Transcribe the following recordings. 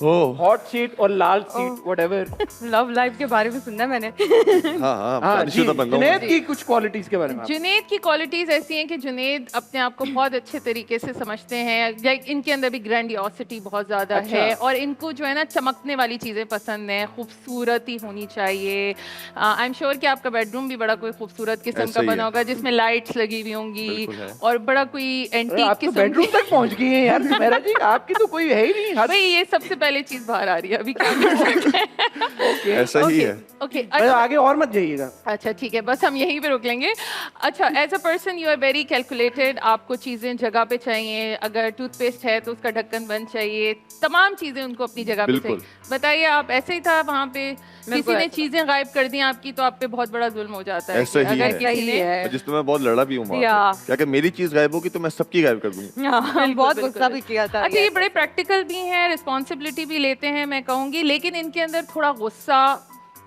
Hot seat और लाल seat whatever. Love life के बारे में सुनना है मैंने। हाँ जी, जुनैद की कुछ क्वालिटीज के बारे में। जुनैद की क्वालिटीज ऐसी हैं कि जुनैद अपने आप को बहुत अच्छे तरीके से समझते हैं। इनके अंदर भी ग्रैंडियोसिटी बहुत ज़्यादा है और इनको जो है ना चमकने वाली चीज़ें पसंद हैं, खूबसूरती होनी चाहिए। आई एम श्योर कि आपका बेडरूम भी बड़ा कोई खूबसूरत किस्म का बना होगा जिसमें लाइट्स लगी हुई होंगी और बड़ा कोई एंटीक किस्म। बेडरूम तक पहुंच गई है यार मेरा जी, आपकी तो कोई है ही नहीं। भाई ये सबसे पहले चीज बाहर आ रही है, अभी क्या कर सकते हैं। ऐसा ही है। ओके, आगे और मत जाइएगा। अच्छा ठीक है, बस हम यहीं पे रोक लेंगे। अच्छा, as a person you are very calculated. आपको चीजें जगह पे चाहिए। अगर टूथपेस्ट है तो उसका ढक्कन बंद चाहिए। तमाम चीजें उनको अपनी जगह पे चाहिए। बताइए, आप ऐसे ही था वहाँ पे? किसी ने चीजें गायब कर दी आपकी तो आप पे बहुत बड़ा जुल्म हो जाता है। ऐसा ही है, जिसमें मैं बहुत लड़ा भी हूँ। क्या कि मेरी चीज गायब होगी तो मैं सबकी गायब कर दूंगी। बहुत गुस्सा भी किया था। अच्छा, ये बड़े प्रैक्टिकल भी हैं, रिस्पॉन्सिबिलिटी भी लेते हैं मैं कहूँगी, लेकिन इनके अंदर थोड़ा गुस्सा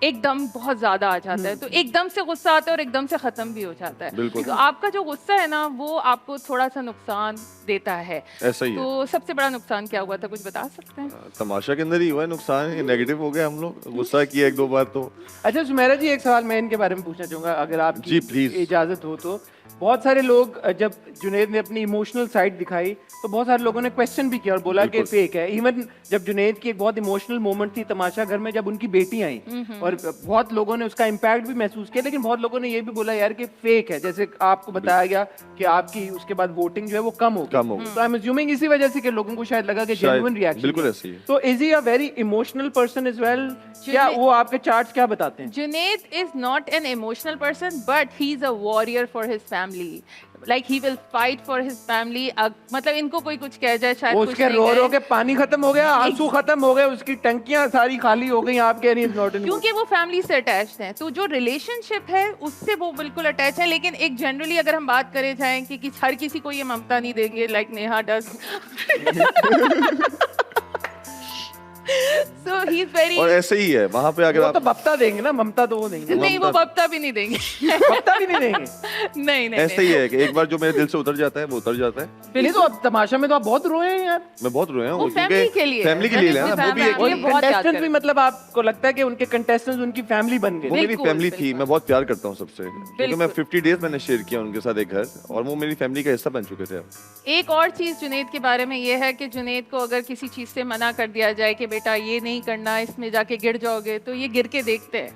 एकदम बहुत ज्यादा आ जाता है। तो एकदम से गुस्सा आता है और एकदम से खत्म भी हो जाता है। तो आपका जो गुस्सा है ना वो आपको थोड़ा सा नुकसान देता है। ऐसा ही तो सबसे बड़ा नुकसान क्या हुआ था, कुछ बता सकते हैं? तमाशा के अंदर ही हुआ है नुकसान, नेगेटिव हो गया। हम लोग गुस्सा किया एक दो बार तो। अच्छा सुमेरा जी, एक सवाल मैं इनके बारे में पूछना चाहूंगा अगर आपकी प्लीज इजाजत हो तो। बहुत सारे लोग जब जुनैद ने अपनी इमोशनल साइड दिखाई तो बहुत सारे लोगों ने क्वेश्चन भी किया और बोला कि फेक है। इवन जब जुनैद की एक बहुत इमोशनल मोमेंट थी तमाशा घर में, जब उनकी बेटी आई और बहुत लोगों ने उसका इम्पैक्ट भी महसूस किया, लेकिन बहुत लोगों ने ये भी बोला यार कि फेक है। जैसे आपको बताया गया कि आपकी उसके बाद वोटिंग जो है वो कम हो गई। तो आई एम अज्यूमिंग इसी वजह से कि लोगों को शायद लगा कि जेन्युइन रिएक्शन। बिल्कुल ऐसे ही है। तो is he a very emotional person as well? क्या वो आपके चार्ट्स क्या बताते हैं? Junaid is not an emotional person but he is a warrior for his family. Like he will fight for his family. मतलब इनको कोई कुछ कह जाए शायद उसके रो के पानी खत्म हो गया, आंसू खत्म हो गए, उसकी टंकियां सारी खाली हो गई। आप कह रही हैं क्योंकि वो फैमिली से अटैच्ड हैं। तो जो रिलेशनशिप है उससे वो बिल्कुल अटैच है। लेकिन एक जनरली अगर हम बात करें जाएं कि हर किसी को ये ममता नहीं देंगे like Neha does. So he's very... और ऐसे ही है वहाँ पे। अगर आप तो बप्ता देंगे ना, ममता तो वो देंगे नहीं, वो बप्ता भी नहीं देंगे। बप्ता भी नहीं देंगे। नहीं ऐसे ही है कि एक बार जो मेरे दिल से उतर जाता है वो उतर जाता है। नहीं तो अब तमाशा में तो आप बहुत रोए हैं यार। मैं बहुत रोया हूँ फैमिली के लिए कंटेस्टेंट भी। मतलब आपको लगता है कि उनके कंटेस्टेंट्स उनकी फैमिली बन गए? वो मेरी फैमिली थी। मैं बहुत प्यार करता हूँ सबसे, क्योंकि मैं 50 डेज मैंने शेयर किया उनके साथ एक घर, और वो मेरी फैमिली का हिस्सा बन चुके थे। एक और चीज जुनैद के बारे में ये है कि जुनैद को अगर किसी चीज से मना कर दिया जाए कि बेटा ये नहीं करना, इसमें जाके गिर जाओगे, तो ये गिर के देखते हैं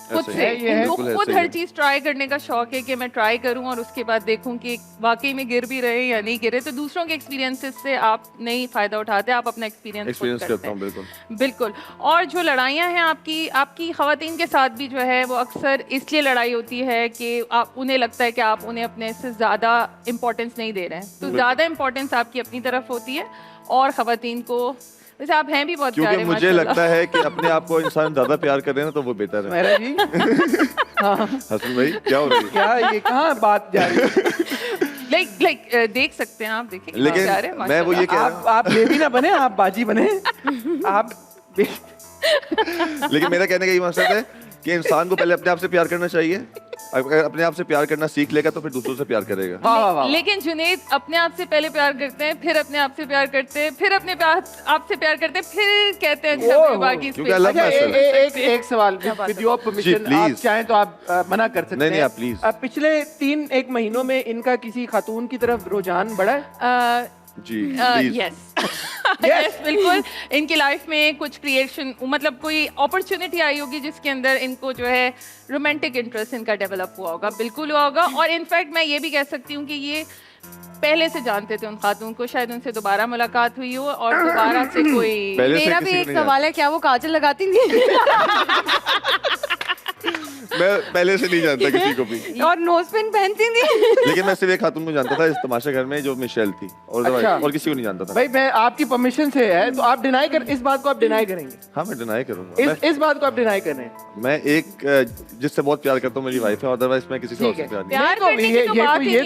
खुद से। इनको खुद हर चीज ट्राई करने का शौक है कि मैं ट्राई करूं और उसके बाद देखूं कि वाकई में गिर भी रहे या नहीं गिरे। तो दूसरों के एक्सपीरियंसेस से आप नहीं फायदा उठाते, आप अपना एक्सपीरियंस करते हैं। बिल्कुल। और जो लड़ाइयाँ हैं आपकी खवातीन के साथ भी जो है वो अक्सर इसलिए लड़ाई होती है कि आप उन्हें लगता है कि आप उन्हें अपने से ज़्यादा इम्पोर्टेंस नहीं दे रहे हैं। तो ज़्यादा इम्पोर्टेंस आपकी अपनी तरफ होती है और खवातीन को। वैसे आप हैं भी बहुत प्यारे, क्योंकि मुझे लगता है कि अपने आप को इंसान ज्यादा प्यार करे ना तो वो बेहतर है। मेरा जी हसन भाई क्या हो रही है? क्या ये कहाँ बात जा रही है? लाइक देख सकते हैं आप, देखेंगे। लेकिन मैं वो ये कह रहा हूँ, आप बेबी ना बने, आप बाजी बने। आप लेकिन मेरा कहने का ये मकसद है कि इंसान को पहले अपने आप से प्यार करना चाहिए। अगर अपने आप से प्यार करना सीख लेगा तो फिर दूसरों से प्यार करेगा। लेकिन जुनैद अपने आप से पहले प्यार करते हैं, फिर अपने आप से प्यार करते हैं, फिर अपने आप से प्यार करते हैं, फिर कहते हैं बाकी। एक सवाल विद योर परमिशन, आप चाहें तो आप मना कर सकते हैं। नहीं, आप प्लीज। पिछले 3-1 महीनों में इनका किसी खातून की तरफ रुझान बढ़ा है? जी यस यस बिल्कुल। इनकी लाइफ में कुछ क्रिएशन, मतलब कोई अपॉर्चुनिटी आई होगी जिसके अंदर इनको जो है रोमांटिक इंटरेस्ट इनका डेवलप हुआ होगा। बिल्कुल हुआ होगा। और इनफैक्ट मैं ये भी कह सकती हूँ कि ये पहले से जानते थे उन खातून को, शायद उनसे दोबारा मुलाकात हुई हो और दोबारा से कोई। मेरा भी एक सवाल है, क्या वो काजल लगाती थी? मैं पहले से नहीं जानता किसी को भी। और नोज पिन पहनती थी। लेकिन मैं सिर्फ एक खातून को जानता था इस तमाशा घर में, जो मिशेल थी, और किसी को नहीं जानता था। भाई मैं आपकी परमिशन से है तो आप डिनाई कर, इस बात को आप डिनाई करेंगे? हाँ मैं डिनाई करूंगा। इस बात को आप डिनाई कर रहे हैं? मैं एक जिससे बहुत प्यार करता हूँ मेरी वाइफ है, अदरवाइज मैं किसी से और से प्यार नहीं। ये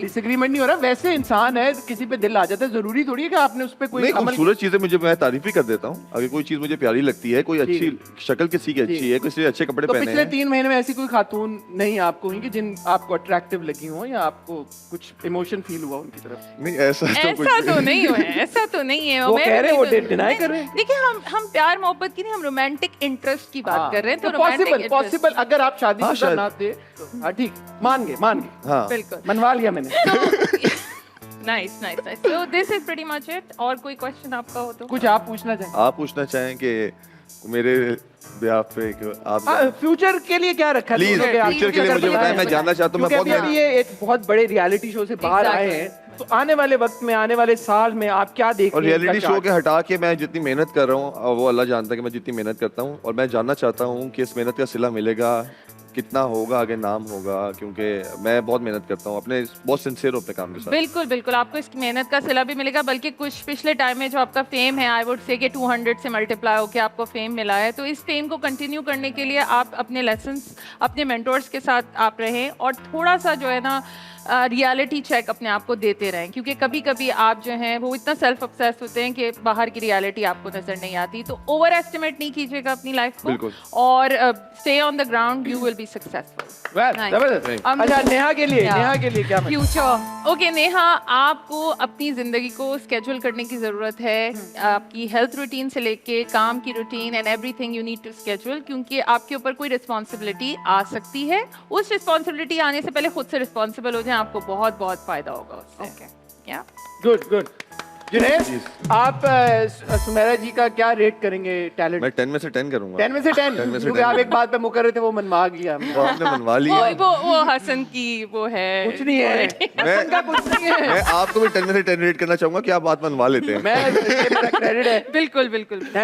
डिसएग्रीमेंट नहीं हो रहा। वैसे इंसान है, किसी पे दिल आ जाता है, जरूरी थोड़ी है कि आपने उस पे कोई खूबसूरत चीजें मुझे, मैं तारीफ भी कर देता हूँ। अगर कोई चीज मुझे प्यारी लगती है, कोई अच्छी शक्ल किसी की अच्छी है, किसी अच्छे कपड़े पहने हैं, पिछले 3 महीने में ऐसी कोई खातून नहीं आपको हुई कि जिन आपको अट्रैक्टिव लगी हो या आपको कुछ इमोशन फील हुआ उनकी तरफ? नहीं ऐसा तो कुछ ऐसा तो नहीं हुआ है, ऐसा तो नहीं है। वो मैं कह रहे हैं, वो बिल्कुल- डिनाई कर रहे हैं। देखिए हम प्यार मोहब्बत की नहीं, हम रोमांटिक इंटरेस्ट की बात कर रहे हैं। तो पॉसिबल पॉसिबल अगर आप शादी हाँ, शायद। ना थे तो हाँ ठीक, मान गए हाँ बिल्कुल। मनवा लिया मैंने। Nice nice nice. So this is pretty much it. और कोई क्वेश्चन आपका हो तो? कुछ आप पूछना चाहें? आप पूछना चाहें कि मेरे ब्याह पे आप फ्यूचर के लिए क्या रखा है Please, दोनों के आप? future के लिए मुझे बताएं, मैं जानना चाहता हूं, मैं क्योंकि बहुत अभी ये एक बहुत बड़े रियलिटी शो से बाहर आए Exactly. हैं, तो आने वाले वक्त में, आने वाले साल में आप क्या देख और रहे हैं? रियलिटी इनका शो के हटा के मैं जितनी मेहनत कर रहा हूँ वो अल्लाह जानता है कि मैं जितनी मेहनत करता हूँ, और मैं जानना चाहता हूँ कि इस मेहनत का सिला मिलेगा, कितना होगा, आगे नाम होगा, क्योंकि मैं बहुत मेहनत करता हूँ, अपने बहुत सिंसियर हूँ अपने काम के साथ। बिल्कुल बिल्कुल, आपको इस मेहनत का सिला भी मिलेगा। बल्कि कुछ पिछले टाइम में जो आपका फेम है, आई वुड से कि 200 से मल्टीप्लाई होकर आपको फेम मिला है, तो इस फेम को कंटिन्यू करने के लिए आप अपने लेसन्स अपने मेंटोर्स के साथ आप रहें और थोड़ा सा जो है ना रियलिटी चेक अपने आप को देते रहें, क्योंकि कभी कभी आप जो हैं वो इतना सेल्फ ऑब्सेस्ड होते हैं कि बाहर की रियलिटी आपको नजर नहीं आती। तो ओवर एस्टिमेट नहीं कीजिएगा अपनी लाइफ बिल्कुल। को और stay on the ground, you will be successful. Well, Nice. जबरदस्त। हम- अच्छा नेहा के लिए, Yeah. नेहा के लिए क्या मतलब? फ्यूचर ओके नेहा, आपको अपनी ज़िंदगी को स्केड्यूल करने की ज़रूरत है। आपकी हेल्थ रूटीन से लेके काम की routine and everything you need to schedule, क्योंकि आपके ऊपर कोई रिस्पॉन्सिबिलिटी आ सकती है। उस रिस्पॉन्सिबिलिटी आने से पहले खुद से रिस्पॉन्सिबल हो जाएं, आपको बहुत बहुत फ़ायदा होगा उससे। ओके या गुड गुड। जुनैद, आप सुमेरा जी का क्या रेट करेंगे टैलेंट? मैं 10 में से 10 करूंगा। 10 में से 10? 10 में से क्योंकि 10 आप एक बात पे मुकर रहे थे, वो मनवा गया हमने। वो आपने मनवा लिया। वो हसन की वो है कुछ नहीं है, हसन का कुछ नहीं है। मैं आपको भी 10 में से 10 रेट करना चाहूंगा कि आप बात मनवा लेते हैं। मैं, ये मेरा क्रेडिट है। बिल्कुल बिल्कुल।